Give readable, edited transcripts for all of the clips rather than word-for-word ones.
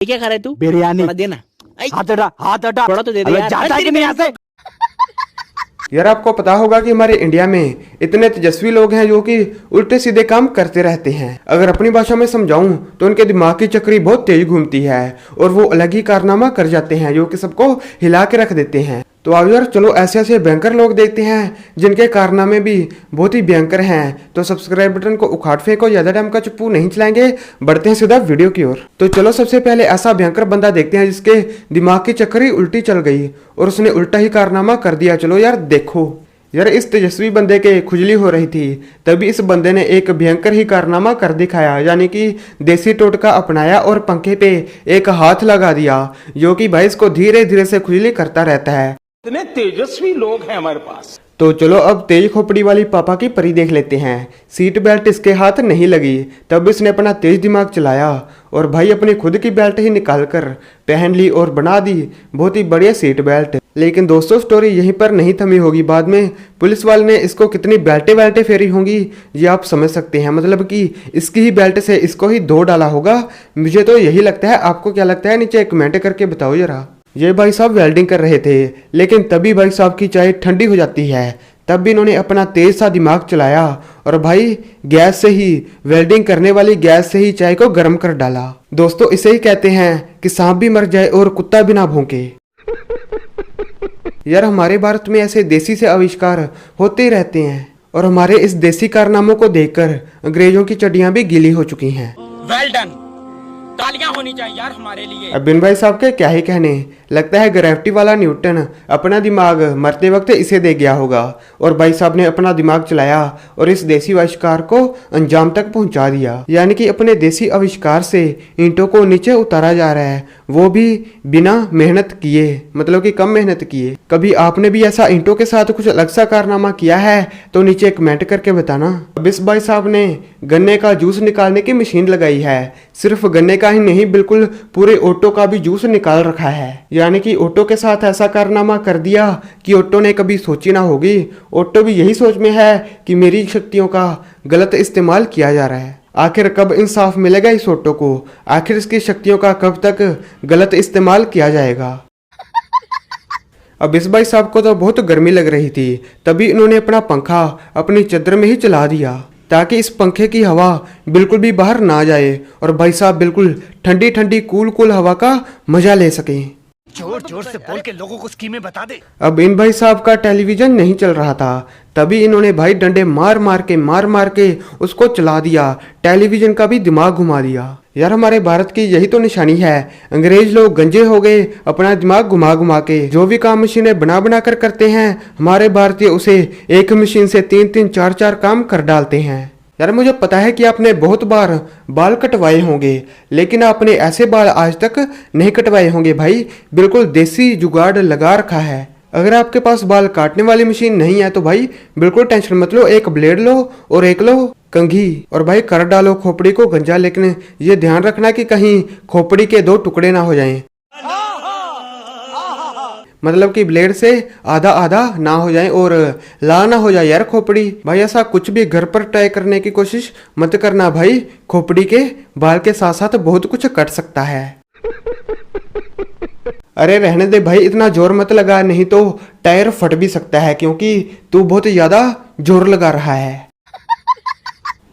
ये क्या खा रहा है तू? बिरयानी। थोड़ा देना। हाथ हटा, हाथ हटा। थोड़ा तो दे दे यार। जाता है कि नहीं यहाँ से? यार आपको पता होगा कि हमारे इंडिया में इतने तेजस्वी लोग हैं जो कि उल्टे सीधे काम करते रहते हैं। अगर अपनी भाषा में समझाऊं तो उनके दिमाग की चक्री बहुत तेज घूमती है और वो अलग ही कारनामा कर जाते हैं जो कि सबको हिला के रख देते हैं। तो अब यार चलो ऐसे ऐसे भयंकर लोग देखते हैं जिनके कारनामे भी बहुत ही भयंकर हैं। तो सब्सक्राइब बटन को उखाड़ फेंको, ज्यादा टाइम का चुप्पू नहीं चलाएंगे, बढ़ते हैं सीधा वीडियो की ओर। तो चलो सबसे पहले ऐसा भयंकर बंदा देखते हैं जिसके दिमाग की चक्री उल्टी चल गई और उसने उल्टा ही कारनामा कर दिया। चलो यार देखो। यार इस तेजस्वी बंदे के खुजली हो रही थी, तभी इस बंदे ने एक भयंकर ही कारनामा कर दिखाया, यानी कि देसी टोटका अपनाया और पंखे पे एक हाथ लगा दिया, जो कि भाई इसको धीरे धीरे से खुजली करता रहता है। इतने तेजस्वी लोग हैं हमारे पास। तो चलो अब तेज खोपड़ी वाली पापा की परी देख लेते हैं। सीट बेल्ट इसके हाथ नहीं लगी, तब इसने अपना तेज दिमाग चलाया और भाई अपनी खुद की बेल्ट ही निकाल कर पहन ली और बना दी बहुत ही बढ़िया सीट बेल्ट। लेकिन दोस्तों स्टोरी यहीं पर नहीं थमी होगी, बाद में पुलिस वाले ने इसको कितनी बेल्टें फेरी होंगी ये आप समझ सकते हैं। मतलब कि इसकी ही बेल्ट से इसको ही धो डाला होगा, मुझे तो यही लगता है। आपको क्या लगता है नीचे कमेंट करके बताओ जरा। ये भाई साहब वेल्डिंग कर रहे थे, लेकिन तभी भाई साहब की चाय ठंडी हो जाती है, तब भी इन्होंने अपना तेज सा दिमाग चलाया और भाई गैस से ही, वेल्डिंग करने वाली गैस से ही चाय को गर्म कर डाला। दोस्तों इसे ही कहते हैं कि सांप भी मर जाए और कुत्ता भी ना भौंके। यार हमारे भारत में ऐसे देसी से आविष्कार होते ही रहते हैं और हमारे इस देसी कारनामों को देखकर अंग्रेजों की चड्डियां भी गीली हो चुकी हैं। वेल डन, तालियां होनी चाहिए यार हमारे लिए। अब बिन भाई साहब के क्या ही कहने, लगता है ग्रेविटी वाला न्यूटन अपना दिमाग मरते वक्त इसे दे गया होगा और भाई साहब ने अपना दिमाग चलाया और इस देसी आविष्कार को अंजाम तक पहुंचा दिया। यानी कि अपने देसी आविष्कार से ईंटों को नीचे उतारा जा रहा है, वो भी बिना मेहनत किए, मतलब कि कम मेहनत किए। कभी आपने भी ऐसा ईंटों के साथ कुछ अलग सा कारनामा किया है तो नीचे कमेंट करके बताना। अब इस भाई साहब ने गन्ने का जूस निकालने की मशीन लगाई है, सिर्फ गन्ने का ही नहीं बिल्कुल पूरे ऑटो का भी जूस निकाल रखा है। यानी कि ऑटो के साथ ऐसा कारनामा कर दिया कि ऑटो ने कभी सोची ना होगी। ऑटो भी यही सोच में है कि मेरी शक्तियों का गलत इस्तेमाल किया जा रहा है। आखिर कब इंसाफ मिलेगा इस ऑटो को? आखिर इसकी शक्तियों का कब तक गलत इस्तेमाल किया जाएगा? अब इस भाई साहब को तो बहुत गर्मी लग रही थी, तभी इन्होंने अपना पंखा अपनी चादर में ही चला दिया ताकि इस पंखे की हवा बिल्कुल भी बाहर ना जाए और भाई साहब बिल्कुल ठंडी ठंडी कूल कूल हवा का मजा ले सकें। जोर जोर से बोल के लोगों को स्कीमें बता दे। अब इन भाई साहब का टेलीविजन नहीं चल रहा था, तभी इन्होंने भाई डंडे मार मार के उसको चला दिया, टेलीविजन का भी दिमाग घुमा दिया। यार हमारे भारत की यही तो निशानी है, अंग्रेज लोग गंजे हो गए अपना दिमाग घुमा के। जो भी काम मशीनें बना कर करते हैं, हमारे भारतीय उसे एक मशीन से 3 4 काम कर डालते हैं। यार मुझे पता है कि आपने बहुत बार बाल कटवाए होंगे, लेकिन आपने ऐसे बाल आज तक नहीं कटवाए होंगे भाई, बिल्कुल देसी जुगाड़ लगा रखा है। अगर आपके पास बाल काटने वाली मशीन नहीं है तो भाई बिल्कुल टेंशन मत लो, एक ब्लेड लो और एक लो कंघी और भाई कर डालो खोपड़ी को गंजा, लेकिन ये ध्यान रखना कि कहीं खोपड़ी के 2 टुकड़े ना हो जाएं। मतलब कि ब्लेड से आधा आधा ना हो जाए और ला ना हो जाए यार खोपड़ी। भाई ऐसा कुछ भी घर पर ट्राई करने की कोशिश मत करना भाई, खोपड़ी के बाल के साथ साथ बहुत कुछ कट सकता है। अरे रहने दे भाई, इतना जोर मत लगा, नहीं तो टायर फट भी सकता है क्योंकि तू बहुत ज्यादा जोर लगा रहा है।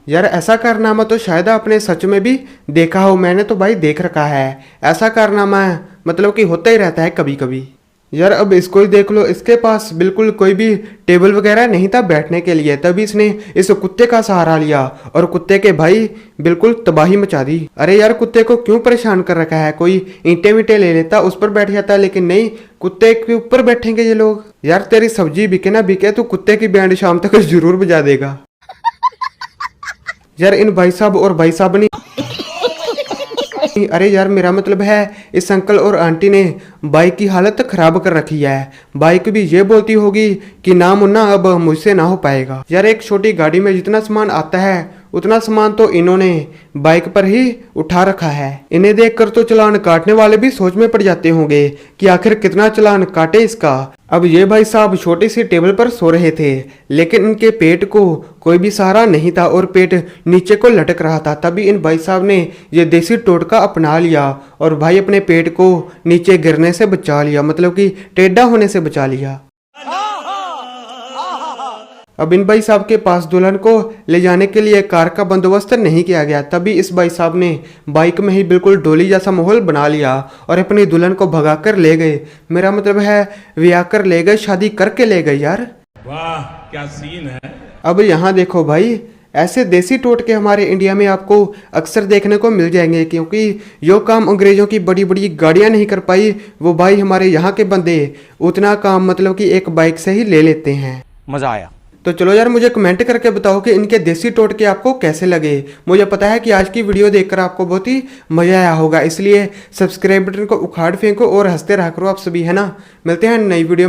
यार ऐसा कारनामा तो शायद आपने सच में भी देखा हो, मैंने तो भाई देख रखा है ऐसा कारनामा, मतलब कि होता ही रहता है कभी कभी। यार अब इसको ही देख लो, इसके पास बिल्कुल कोई भी टेबल वगैरह नहीं था बैठने के लिए, तभी इसने इस कुत्ते का सहारा लिया और कुत्ते के भाई बिल्कुल तबाही मचा दी। अरे यार कुत्ते को क्यों परेशान कर रखा है, कोई ईंटे वींटे ले लेता उस पर बैठ जाता, लेकिन नहीं, कुत्ते के ऊपर बैठेंगे ये लोग। यार तेरी सब्जी बिके ना बिके, तो कुत्ते की बैंड शाम तक जरूर बजा देगा। यार इन भाई साहब और भाई साहब ने अरे यार मेरा मतलब है इस अंकल और आंटी ने बाइक की हालत खराब कर रखी है। बाइक भी ये बोलती होगी कि ना मुन्ना अब मुझसे ना हो पाएगा। यार एक छोटी गाड़ी में जितना सामान आता है उतना सामान तो इन्होंने बाइक पर ही उठा रखा है। इन्हें देखकर तो चालान काटने वाले भी सोच में पड़ जाते होंगे कि आखिर कितना चालान काटे इसका। अब ये भाई साहब छोटी सी टेबल पर सो रहे थे, लेकिन इनके पेट को कोई भी सहारा नहीं था और पेट नीचे को लटक रहा था। तभी इन भाई साहब ने ये देसी टोटका अपना लिया और भाई अपने पेट को नीचे गिरने से बचा लिया, मतलब कि टेढ़ा होने से बचा लिया। अब इन भाई साहब के पास दुल्हन को ले जाने के लिए कार का बंदोबस्त नहीं किया गया। तभी इस भाई साहब ने बाइक में ही बिल्कुल डोली जैसा माहौल बना लिया और अपनी दुल्हन को भगा कर ले गए। मेरा मतलब है ब्याह कर ले गए, शादी करके ले गए यार। वाह क्या सीन है। अब यहाँ देखो भाई, ऐसे देसी टोटके हमारे इंडिया में आपको अक्सर देखने को मिल जाएंगे, क्योंकि जो काम अंग्रेजों की बड़ी बड़ी गाड़ियाँ नहीं कर पाई, वो भाई हमारे यहाँ के बंदे उतना काम मतलब कि एक बाइक से ही ले लेते हैं। मजा आया। तो चलो यार, मुझे कमेंट करके बताओ कि इनके देसी टोटके आपको कैसे लगे। मुझे पता है कि आज की वीडियो देखकर आपको बहुत ही मजा आया होगा, इसलिए सब्सक्राइब बटन को उखाड़ फेंको और हंसते रहा करो आप सभी, है ना। मिलते हैं नई वीडियो में।